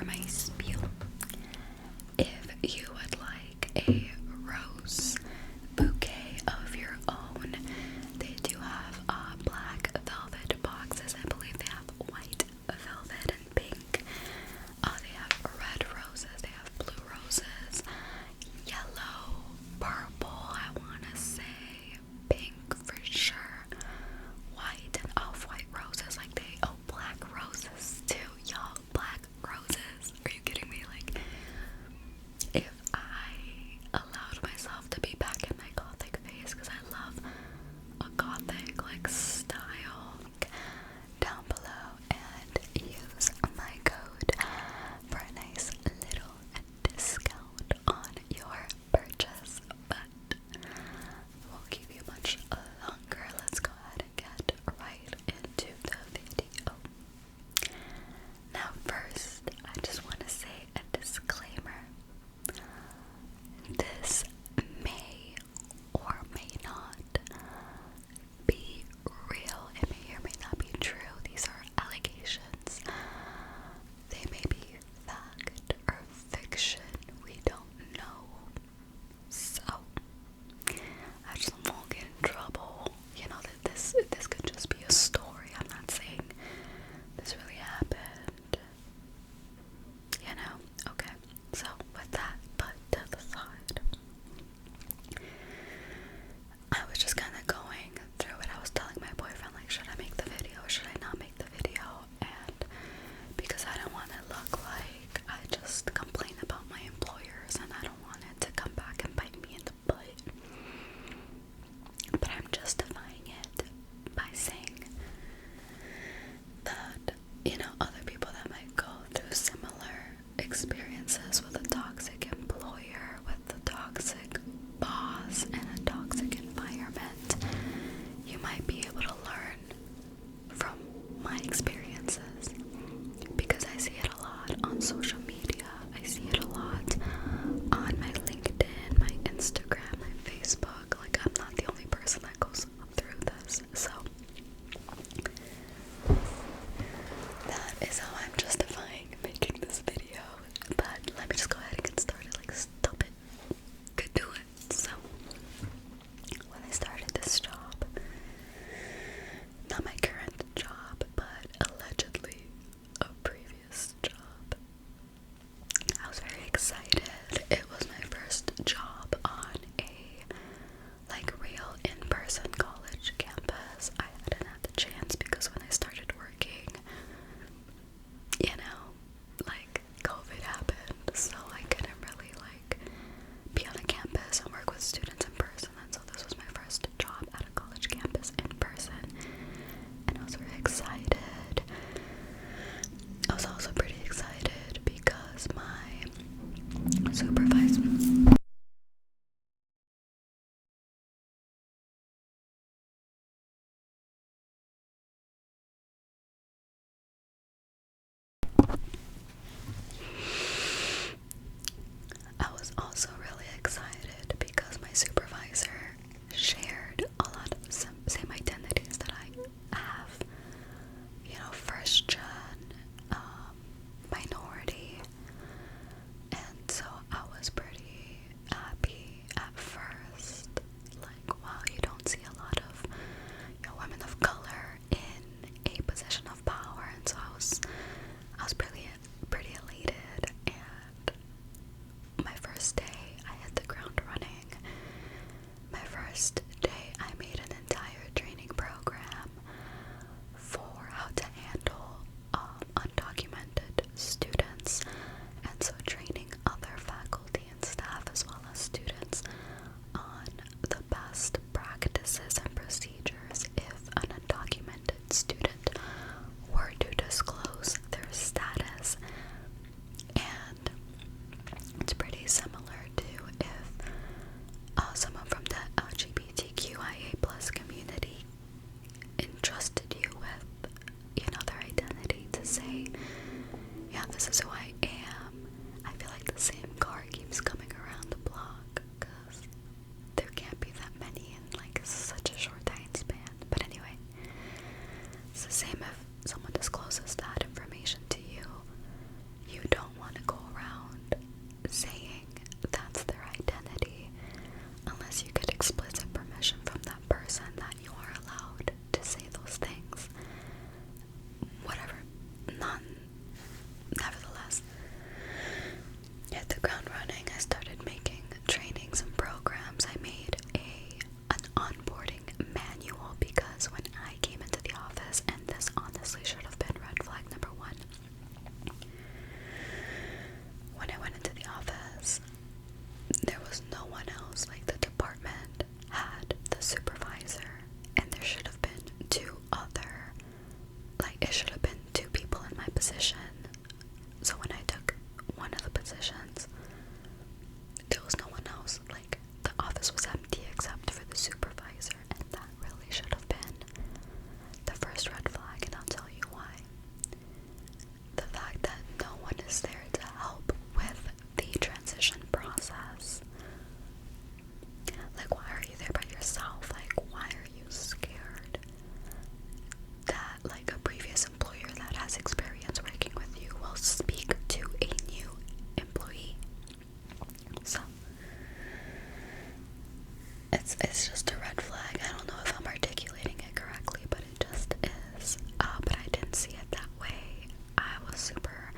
for my spiel. If you would like a rose bouquet of your own, they do have black velvet boxes. I believe they have white velvet and pink. They have red roses, they have blue roses, yellow, purple, I want to say, pink for sure, white and off-white roses, like black roses too, y'all, black roses, are you kidding me? Like, if I allowed myself to be back in my gothic phase, because I love a gothic, like, style, down below and use my code for a nice little discount on your purchase, but won't keep you much longer. Let's go ahead and get right into the video. Now first, I just want to say a disclaimer. This may or may not be real. It may or may not be true. These are allegations. They may be fact or fiction. We don't know. So I just won't get in trouble. You know that this could just be a story. I'm not saying this really happened. You know? Okay. So with that put to the side, I was just kind of going through it. I was telling my boyfriend, like, should I make the video or should I not make the video? And because I don't want to look like I just complain about my employers, and I don't want it to come back and bite me in the butt. But I'm justifying it by saying that, you know, other people that might go through similar experiences with a toxic employer, with a toxic boss, and a toxic environment, you might be able to learn from my experiences, because I see it a lot on social media. I see it a lot on my LinkedIn, my Instagram, my Facebook. Like, I'm not the only person that goes through this, so that is how I'm justifying making this video. But let me just go ahead and get started. Like, stop it. Could do it. So, when I started this job, not my current job, but allegedly a previous job, I was very excited. It was my first job on a, like, real in-person college campus. I hadn't had the chance because when I started working, you know, like, COVID happened, so I couldn't really, like, be on a campus and work with students in person, and so this was my first job at a college campus in person, and I was very excited. I was also pretty excited because my supervisor, I was also really excited because my supervisor shared a lot of the same identities that I have. You know, first gen, minority, and so I was pretty happy at first. Like, wow, you don't see a lot of, you know, women of color in a position of power, and so I was pretty elated. And my first day, I hit the ground running. My first day, I made an entire training program for how to handle undocumented students, and so training other faculty and staff as well as students on the best practices and procedures if an undocumented student were to disclose their status. And it's pretty similar to if someone from the LGBTQIA plus community entrusted you with, you know, their identity to say, yeah, this is who I am. I feel like the same card keeps coming around the block because there can't be that many in, like, such a short time span. But anyway, it's the same if someone discloses that information to you. You don't one is there to help with the transition process. Like, why are you there by yourself? Like, why are you scared that, like, a previous employer that has experience working with you will speak to a new employee? So, it's just a red flag. I don't know if I'm articulating it correctly, but it just is. But I didn't see it that way. I was super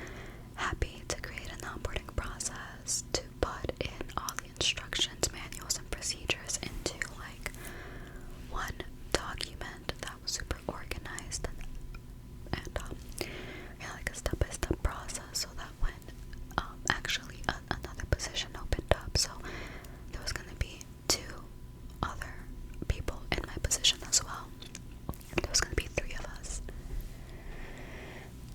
happy to create an onboarding process, to put in all the instructions, manuals, and procedures into like one document that was super organized and like a step-by-step process, so that when actually another position opened up, so there was going to be 2 other people in my position as well. There was going to be 3 of us.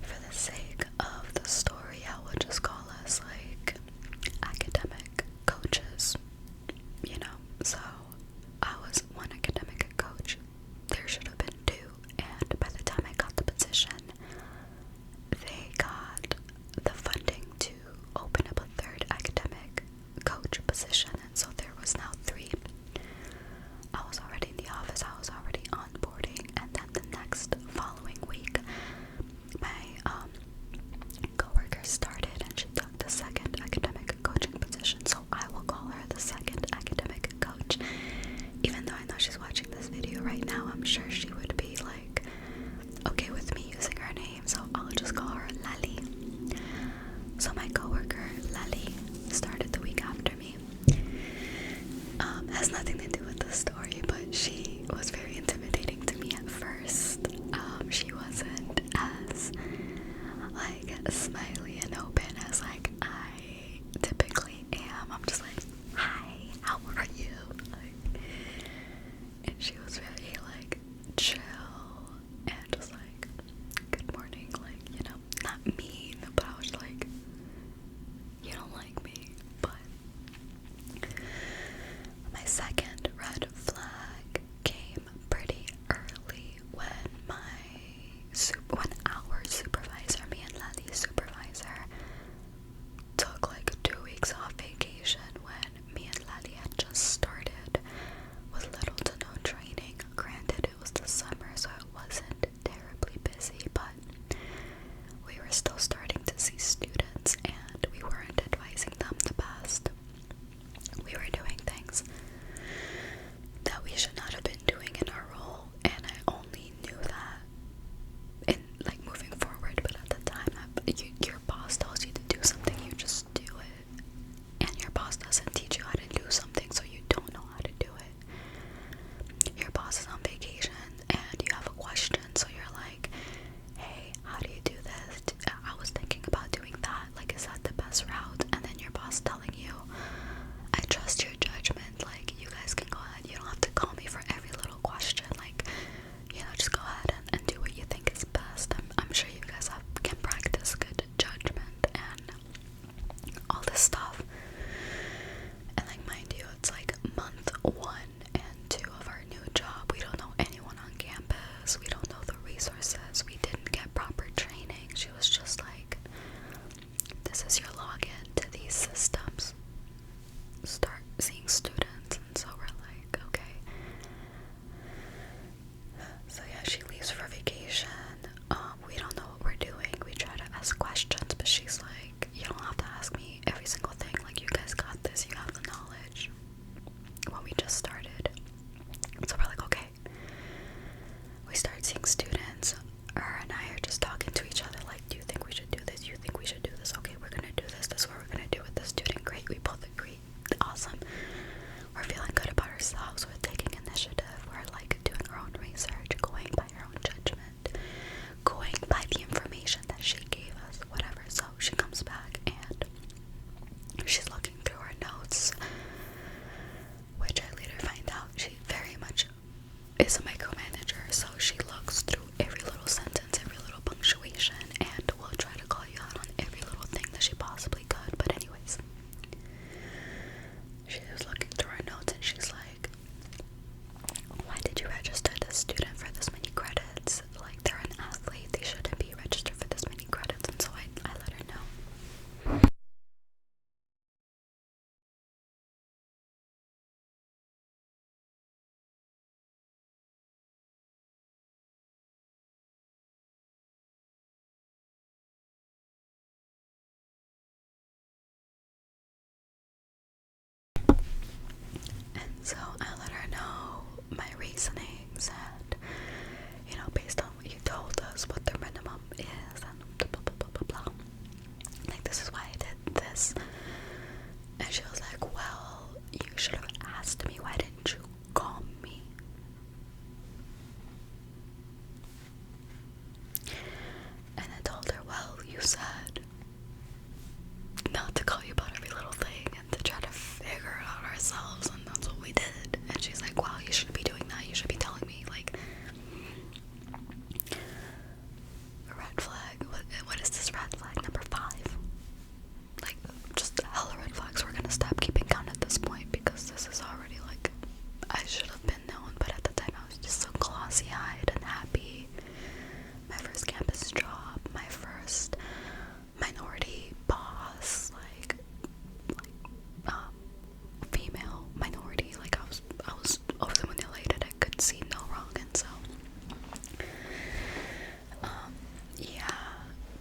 For the sake of the story, I would just call us like academic coaches, you know. So I was one academic coach. There should have been 2, and by the time I got the position, they got the funding to open up a 3rd academic coach position, and so there was now 3. I was already in the office, I was already onboarding, and then the next following week, my coworker started and she took the 2nd academic coaching position, so I will call her the 2nd academic coach. Even though I know she's watching this video right now, I'm sure she would be like okay with me using her name, so I'll just call her Lali. So my coworker Lali started the week after me. Has nothing to do with the story, but she was very intimidating to me at first. She wasn't as like smiley and open as like I typically am. I'm just like, hi, how are you? Like, and she was very like chill and just like, good morning, like, you know, not mean, but I was like, you don't like me. But my second red flag came pretty early when when our supervisor, me and Lali's supervisor, took like 2 weeks off vacation when me and Lali had just started with little to no training. Granted, it was the summer, so it wasn't terribly busy, but we were still starting to see students and we weren't advising them the best. We were doing things that we should not have been doing in our role, and I only knew that in like moving forward, but at the time your boss tells you to do something, you just do it, and your boss doesn't teach you how to do something, so you don't know how to do it. Your boss is on vacation and you have a question, so you're like, hey, how do you do this? I was thinking about doing that, like, is that the best route? And then your boss telling you, I trust your judgment, like, you guys can go ahead, you don't have to call me for every little question, like, you know, just go ahead and do what you think is best. I'm sure you guys can practice good So I let her know my reasonings and, based on what you told us, what the minimum is, and blah blah blah blah blah. Like, this is why I did this. And she was like, well, you should have asked me, why didn't you call me? And I told her, well, you said not to call you about every little thing and to try to figure it out ourselves, and that's what we did. And she's like, well, you shouldn't be doing that, you should be telling me. Like, a red flag. What is this red flag number 5? Like, just hella red flags. We're gonna stop keeping count at this point, because this is already like, I should have been known, but at the time I was just so glossy-eyed and happy. My first campus job, my first minority boss, female minority. Like, I was over the moon elated. I could see no wrong, and so yeah,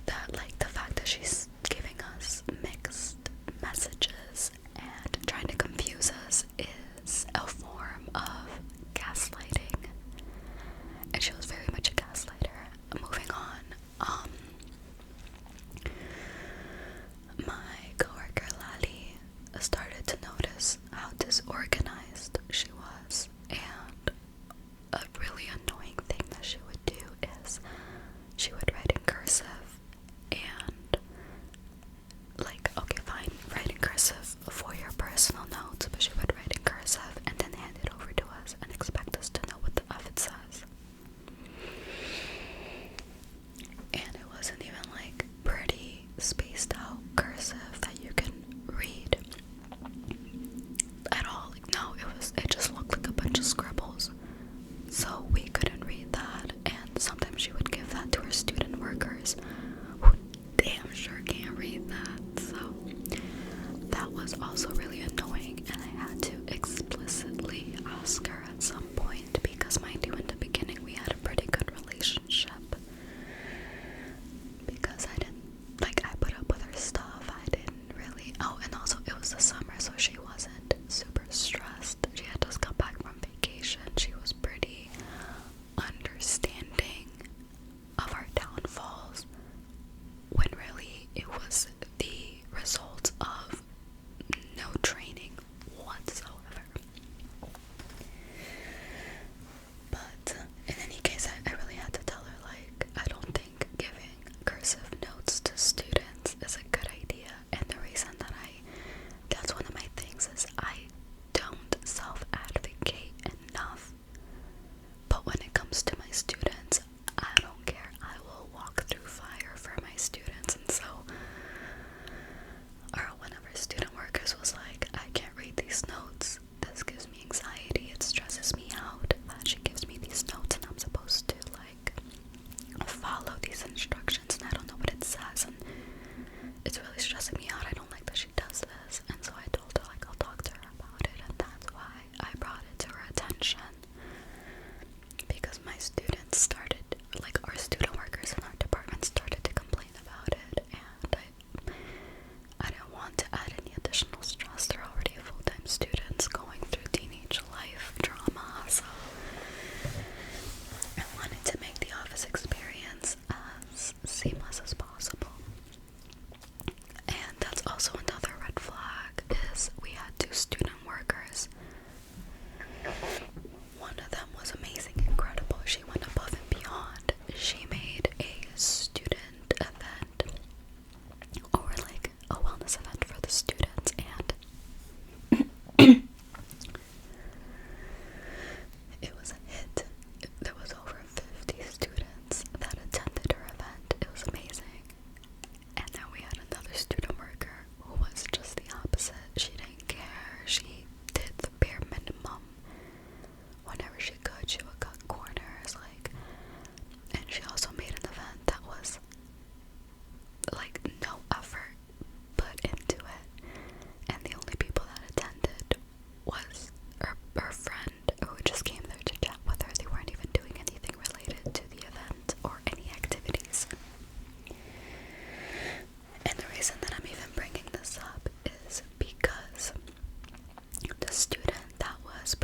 that, like, the fact that she's giving us mixed messages and trying to confuse us is a form of gaslighting, and she was very much a gaslighter. Moving on, my coworker Lali started to notice how disorganized she was, and a really annoying thing that she would do is she would write in cursive, and, like, okay, fine, write in cursive for your personal notes, but she would write in cursive and then hand it over to us and expect us to know what the F it says. And it wasn't even like pretty spaced out cursive that you can read at all. Like, no, it just looked like a bunch of scribbles. So we couldn't read that, and sometimes she would give that to her student workers who damn sure can't read that. So that was also really annoying, and I had to explicitly ask her at some point, because mind you, in the beginning we had a pretty good relationship, because I put up with her stuff. I didn't really, and also it was the summer, so she wasn't super stressed. She had just come back from vacation. She was pretty understanding of our downfalls, when really it was the result of no training whatsoever. But in any case, I really had to tell her, like, I don't think giving cursive notes to students is a good idea. And the reason that's one of my things, is I don't self-advocate enough. But when it comes to my students, I don't care. I will walk through fire for my students. And so, or one of our student workers was like, I can't read these notes. This gives me anxiety. It stresses me out that she gives me these notes and I'm supposed to, like, follow these instructions, and I don't know what it says, and it's really stressing me out. I don't like that she does this. And so I told her, like, I'll talk to her about it, and that's why I brought it to her attention. Because my students started, like, our student workers in our department started to complain about it, and I didn't want to add any additional stress. They're already full-time students going through teenage life drama, so I wanted to make the office experience as seamless as possible. And that's also another red flag, is we had 2 student workers. One of them was amazing, incredible. She went above and beyond. She made a student event, or like a wellness event for the students, and it was a hit. There was over 50 students that attended her event. It was amazing. And then we had another student worker who was just the opposite. She didn't care. She did the bare minimum. Whenever she could, she would cut corners, like, and she also made an event that was, like, no effort put into it, and the only people that attended was her friend, who just came there to chat with her. They weren't even doing anything related to the event or any activities. And the reason that I'm even bringing this up is because the student that was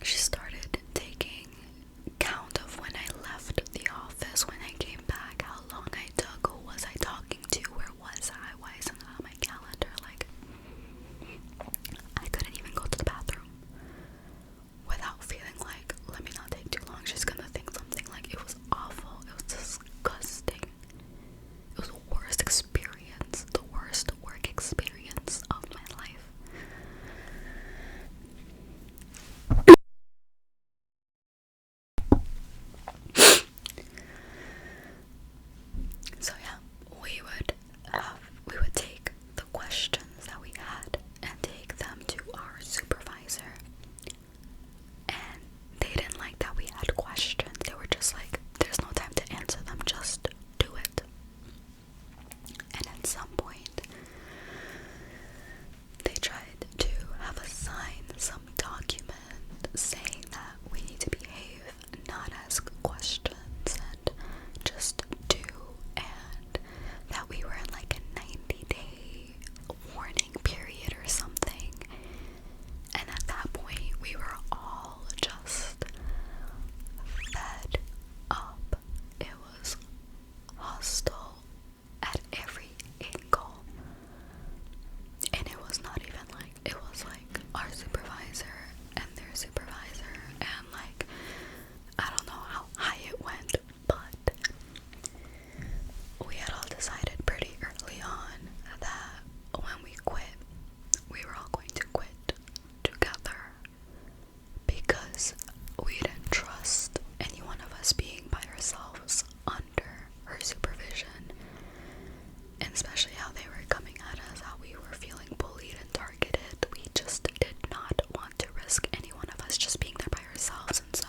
she started taking count of when I left the office, when I came back, how long I took, who was I talking to, where was I, why isn't that on my calendar? Like, I couldn't even go to the bathroom without feeling like, let me not take too long, she's gonna think something. Like, it was awful, it was disgusting. It was the worst experience, the worst work experience of my life. So yeah, we would take the questions that we had and take them to our supervisor. And they didn't like that we had questions. They were just like, there's no time to answer them, just do it. And at some point, they tried to have us sign some document saying that we need to behave, not ask questions, and just do, and that we were in like a 90-day warning period or something. And at that point, we were all just fed up. It was hostile at every angle. And it was not even like, it was like our supervisor and their supervisor, and like, I don't know how high it went, but we had all decided pretty early on that when we quit, we were all going to quit together, because we didn't trust any one of us being by ourselves under her supervision. And especially how they were coming at us, how we were feeling bullied and targeted. We just did not want to risk any one of us just being there by ourselves. And so,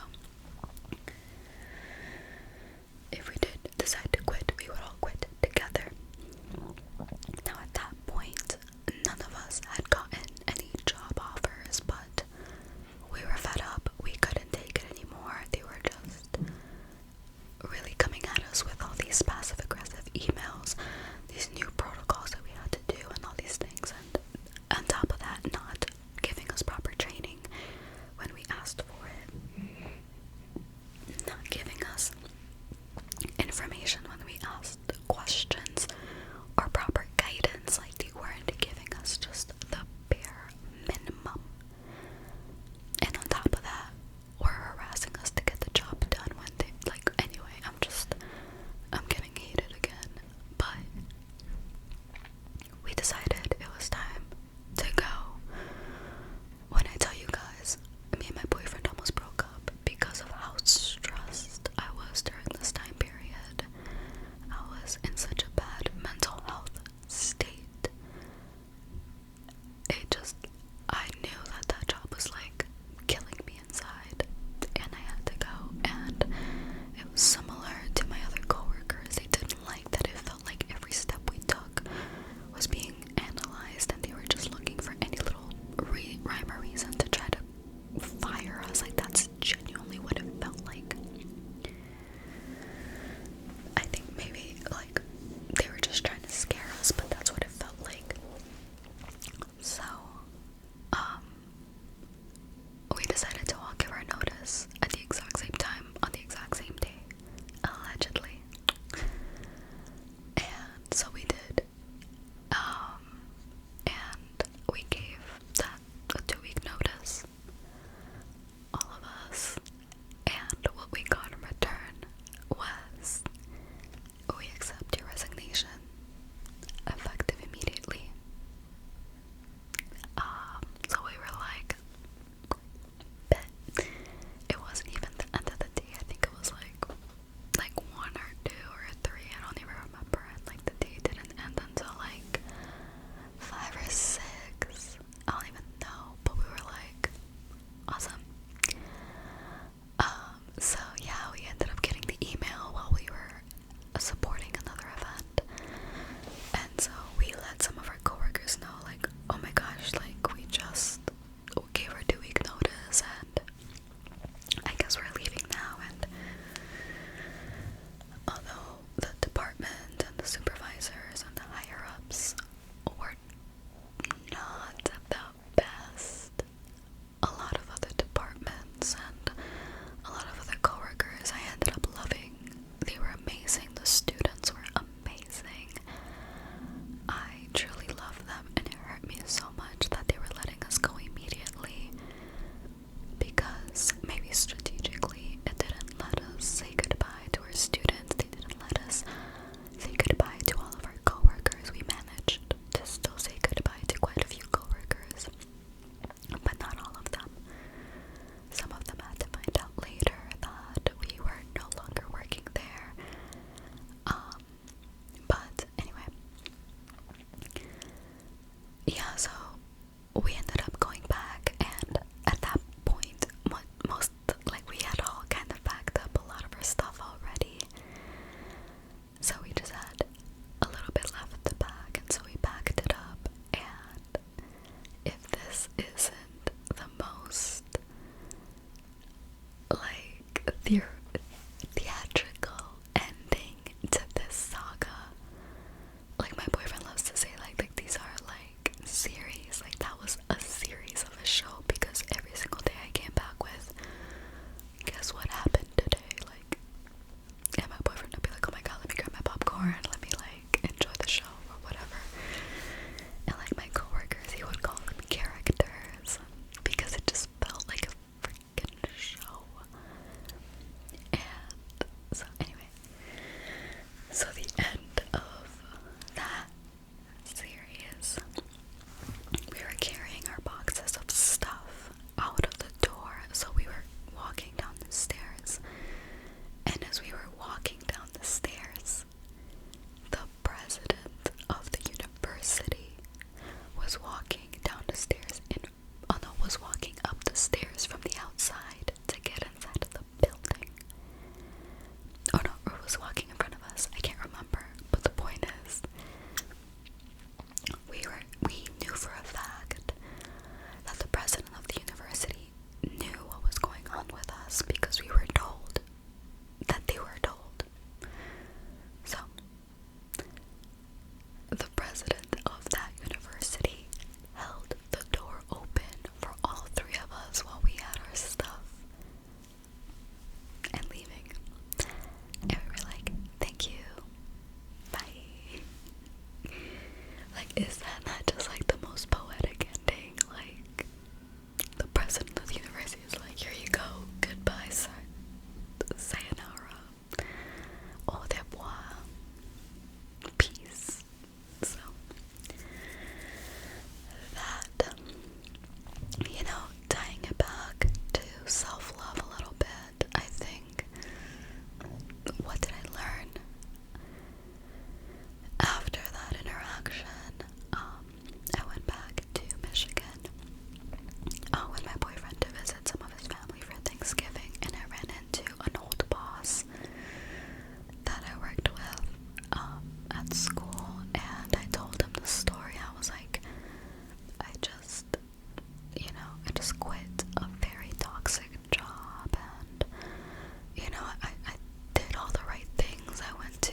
if we did decide to quit, we would all quit together. Now at that point, none of us had gotten any job offers, but we were fed up. We couldn't take it anymore. They were just really coming at us with all these passive-aggressive emails, these new protocols that we had to do, and all these things, and on top of that, not giving us proper training when we asked for it, not giving us information when we asked questions, or proper guidance. Like, they weren't giving us just the bare minimum. And on top of that, were harassing us to get the job done when they, like, anyway, I'm getting heated again. But we decided it was time to go. When I tell you guys, me and my boyfriend almost broke up because of how stressed I was during this time period. I was in such a bad mental health state. I knew that job was like killing me inside, and I had to go. And it was similar to my other coworkers. They didn't like that it felt like every step we took was being analyzed, and they were just looking for any little rhyme or reason to try to fire us. Like, that's genuinely what it felt like. I think maybe like they were just trying to scare us, but that's what it felt like. So we decided to all give our notice at the exact same time, on the exact same day, allegedly. And so we did. And we gave that a 2-week notice, all of us. And what we got in return was, we accept your resignation, effective immediately. So we were like, bet. It wasn't even the end of the day. I think it was like 1 or 2 or 3. I don't even remember. And like, the day didn't end until like 5 or 6. I don't even know. But we were like, awesome. theatrical ending to this saga. Like, my boyfriend loves to say, like these are like series. Like, that was a series of a show, because every single day I came back with, guess what happened today? Like, and my boyfriend would be like, oh my god, let me grab my popcorn, let me like enjoy the show or whatever. And like my coworkers, he would call them characters, because it just felt like a freaking show. And so anyway, so the end of that series, we were carrying our boxes of stuff out of the door. So we were walking down the stairs, and as we were walking down the stairs, the president of the university was walking down the stairs was walking up the stairs from the outside to get inside of the building. Oh no, or was walking in front of us. I can't remember. But the point is, we knew for a fact that the president of the university knew what was going on with us, because we were told that they were told. So, the president of that university held the door open for all three of us while we had our stuff and leaving. And we were like, thank you, bye. Like, is that not just like the most poetic ending? Like, the president of the university is like, here you go, goodbye, sir. Sayonara, au revoir, peace. So that, you know, tying it back to self-love a little bit, I think, what did I learn after that interaction? I went back to Michigan with my boyfriend to visit some of his family for Thanksgiving, and I ran into an old boss that I worked with at school, and I told him the story. I was like, I just quit a very toxic job, and I did all the right things. I went to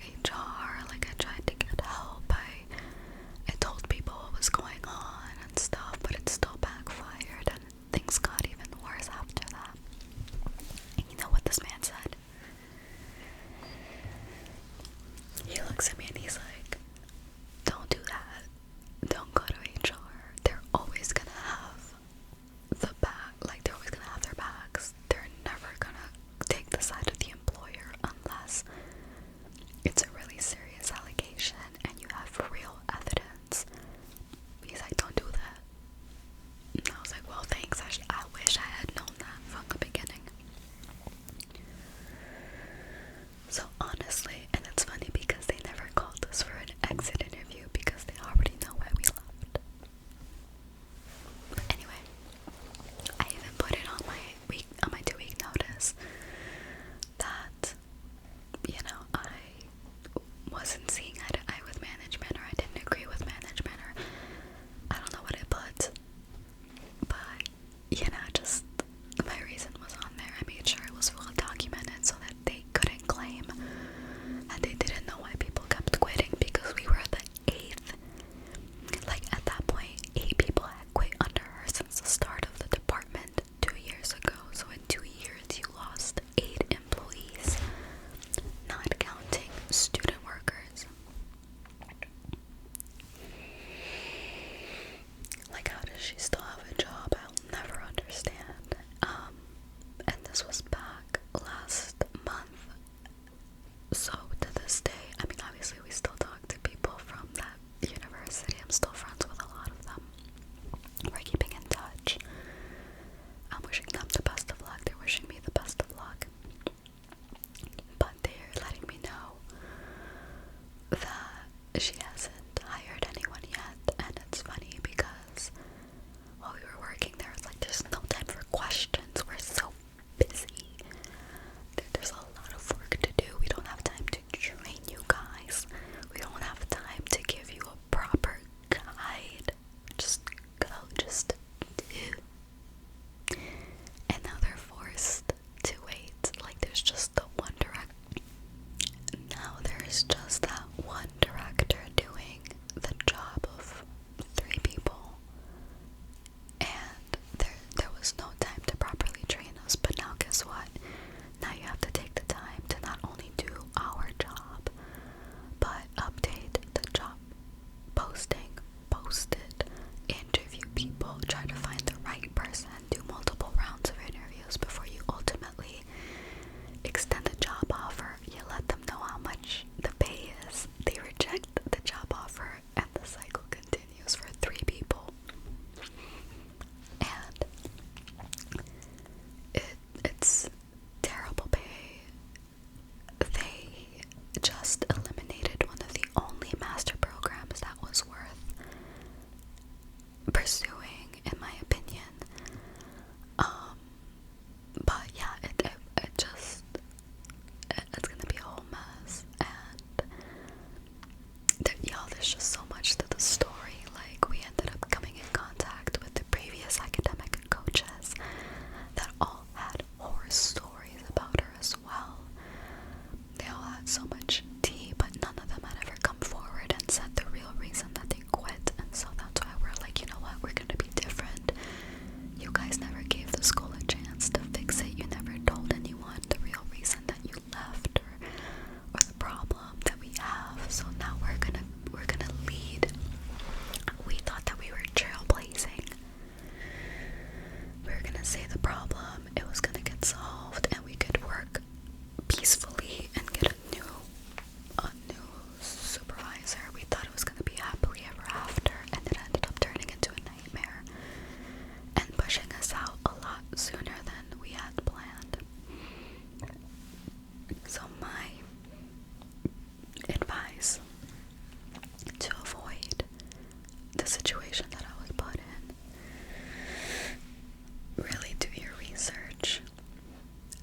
HR, like I tried to get help. I told people what was going on and stuff, but it still backfired, and things got even worse after that. And you know what this man said? He looks at me and he's like, don't do that. Don't go to HR. They're always gonna have they're always gonna have their backs. They're never gonna take the side of the employer unless it's a really serious allegation and you have real evidence. He's like, don't do that. And I was like, well, thanks. I wish I had known that from the beginning. So honestly, and it's funny because they never called us for an exit interview because they already know why we left. Anyway, I even put it on my 2-week notice that, I wasn't seeing eye to eye with management, or I didn't agree with management, or I don't know what I put, but just my reason was on there. I made sure it was well documented so that they couldn't claim that they didn't know why people kept quitting, because we were the 8th. Like, at that point, 8 people had quit under her since the start of the department 2 years ago. So in 2 years, you lost 8 employees, not counting student workers. Like, how does she still have a job? I'll never understand. And this was back last month. So to this day, I mean, obviously we still talk to people from that university. I'm still friends with a lot of them. We're keeping in touch. I'm wishing them the best of luck. They're wishing me the best of luck. But they're letting me know that she hasn't hired anyone yet. And it's funny because while we were working there, it's like there's no time for questions. We're so busy.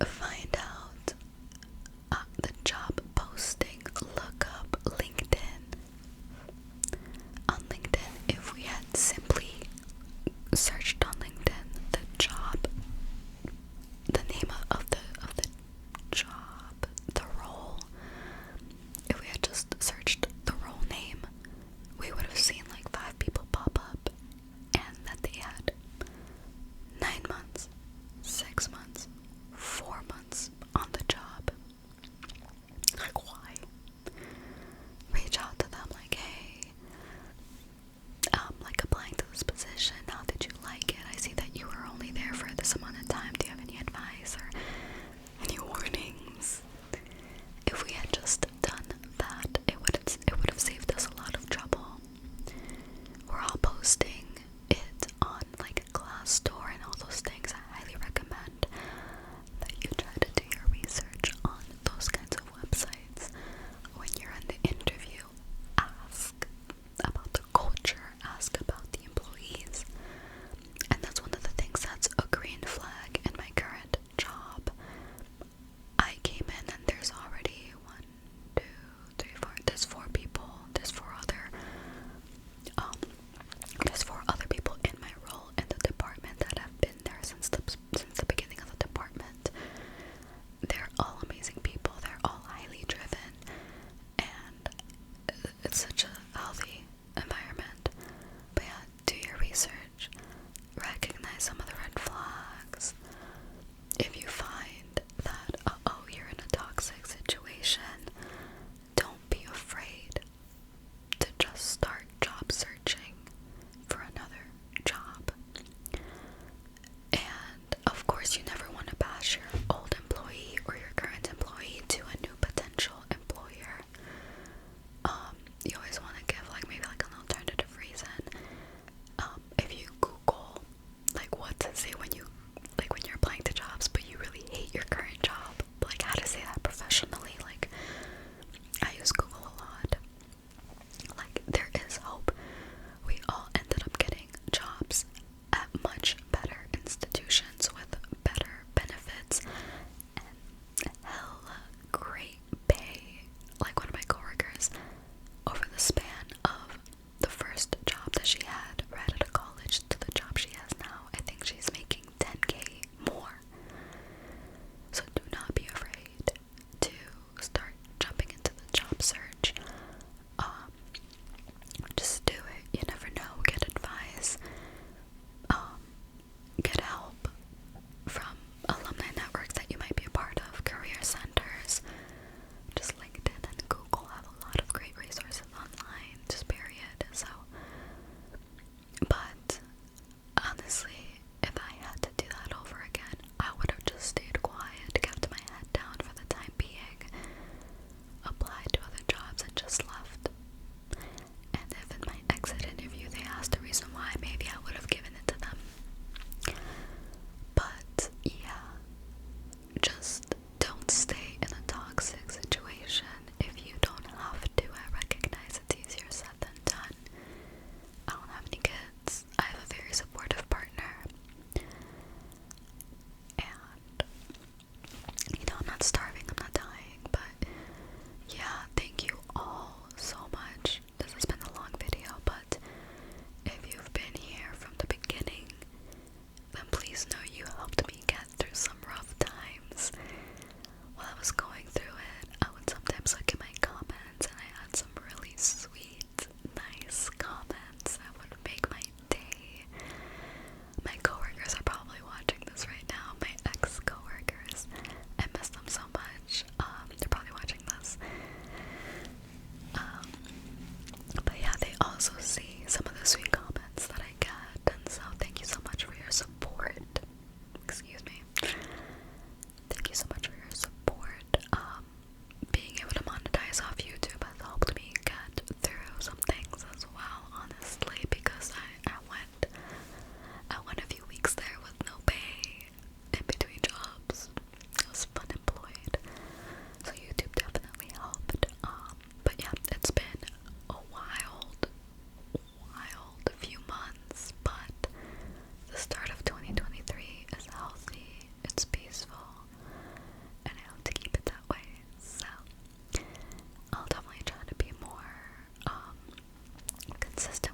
find out the job posting, look up LinkedIn. On LinkedIn, if we had simply searched on LinkedIn the job, the name of the job, the role, if we had just searched the role name, we would have seen like 5 people pop up, and that they had 9 months, 6 months, 4 months, consistent